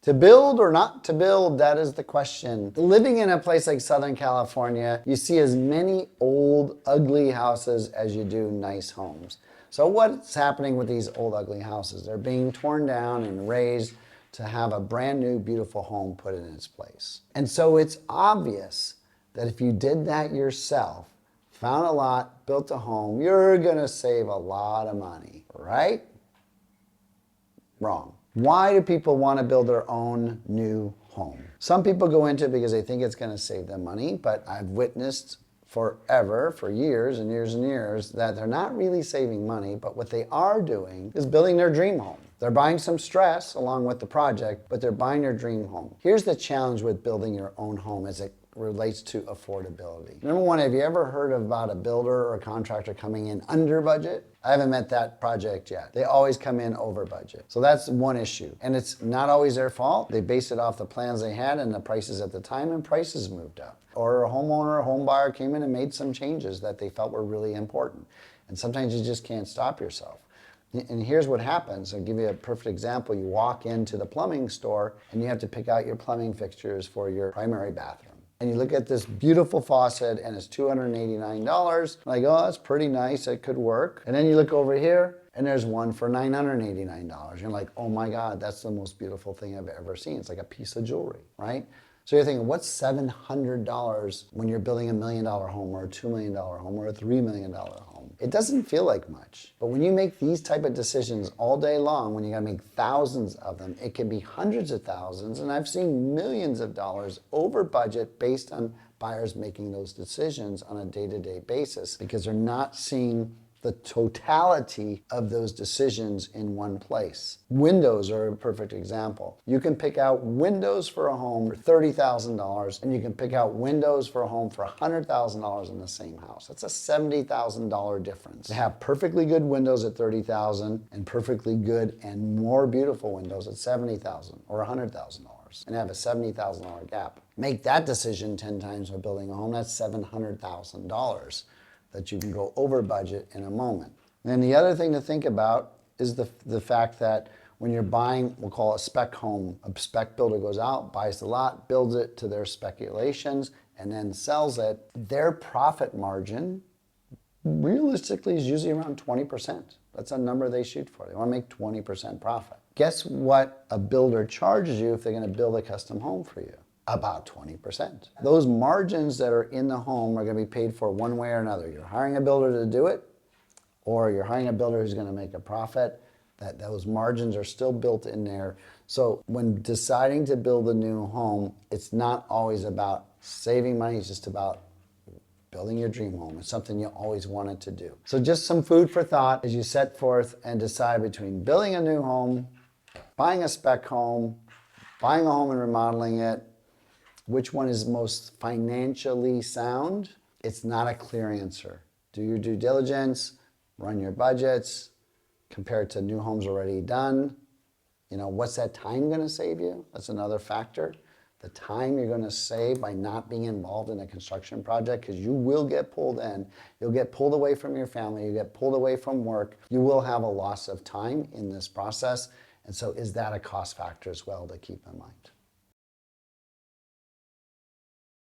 To build or not to build, that is the question. Living in a place like Southern California, you see as many old, ugly houses as you do nice homes. So what's happening with these old, ugly houses? They're being torn down and raised to have a brand new, beautiful home put in its place. And so it's obvious that if you did that yourself, found a lot, built a home, you're gonna save a lot of money, right? Wrong. Why do people want to build their own new home? Some people go into it because they think it's going to save them money, but I've witnessed forever, for years and years and years, that they're not really saving money, but what they are doing is building their dream home. They're buying some stress along with the project, but they're buying their dream home. Here's the challenge with building your own home as it relates to affordability. Number one, have you ever heard about a builder or a contractor coming in under budget? I haven't met that project yet. They always come in over budget. So that's one issue. And it's not always their fault. They base it off the plans they had and the prices at the time, and prices moved up. Or a homeowner, a home buyer came in and made some changes that they felt were really important. And sometimes you just can't stop yourself. And here's what happens. I'll give you a perfect example. You walk into the plumbing store and you have to pick out your plumbing fixtures for your primary bathroom. And you look at this beautiful faucet and it's $289. Like, oh, that's pretty nice, it could work. And then you look over here and there's one for $989. You're like, oh my God, that's the most beautiful thing I've ever seen. It's like a piece of jewelry, right? So you're thinking, what's $700 when you're building $1 million home or a $2 million home or a $3 million home? It doesn't feel like much. But when you make these type of decisions all day long, when you gotta make thousands of them, it can be hundreds of thousands, and I've seen millions of dollars over budget based on buyers making those decisions on a day-to-day basis because they're not seeing the totality of those decisions in one place. Windows are a perfect example. You can pick out windows for a home for $30,000 and you can pick out windows for a home for $100,000 in the same house. That's a $70,000 difference. They have perfectly good windows at $30,000 and perfectly good and more beautiful windows at $70,000 or $100,000 and have a $70,000 gap. Make that decision 10 times for building a home, that's $700,000. That you can go over budget in a moment. And the other thing to think about is the fact that when you're buying, we'll call it a spec home, a spec builder goes out, buys the lot, builds it to their speculations, and then sells it. Their profit margin realistically is usually around 20%. That's a number they shoot for. They want to make 20% profit. Guess what a builder charges you if they're going to build a custom home for you? About 20%. Those margins that are in the home are going to be paid for one way or another. You're hiring a builder to do it, or you're hiring a builder who's going to make a profit. Those margins are still built in there. So when deciding to build a new home, it's not always about saving money, it's just about building your dream home. It's something you always wanted to do. So just some food for thought as you set forth and decide between building a new home, buying a spec home, buying a home and remodeling it. Which one is most financially sound? It's not a clear answer. Do your due diligence, run your budgets, compare it to new homes already done. You know, what's that time going to save you? That's another factor. The time you're going to save by not being involved in a construction project, because you will get pulled in. You'll get pulled away from your family. You get pulled away from work. You will have a loss of time in this process. And so is that a cost factor as well to keep in mind?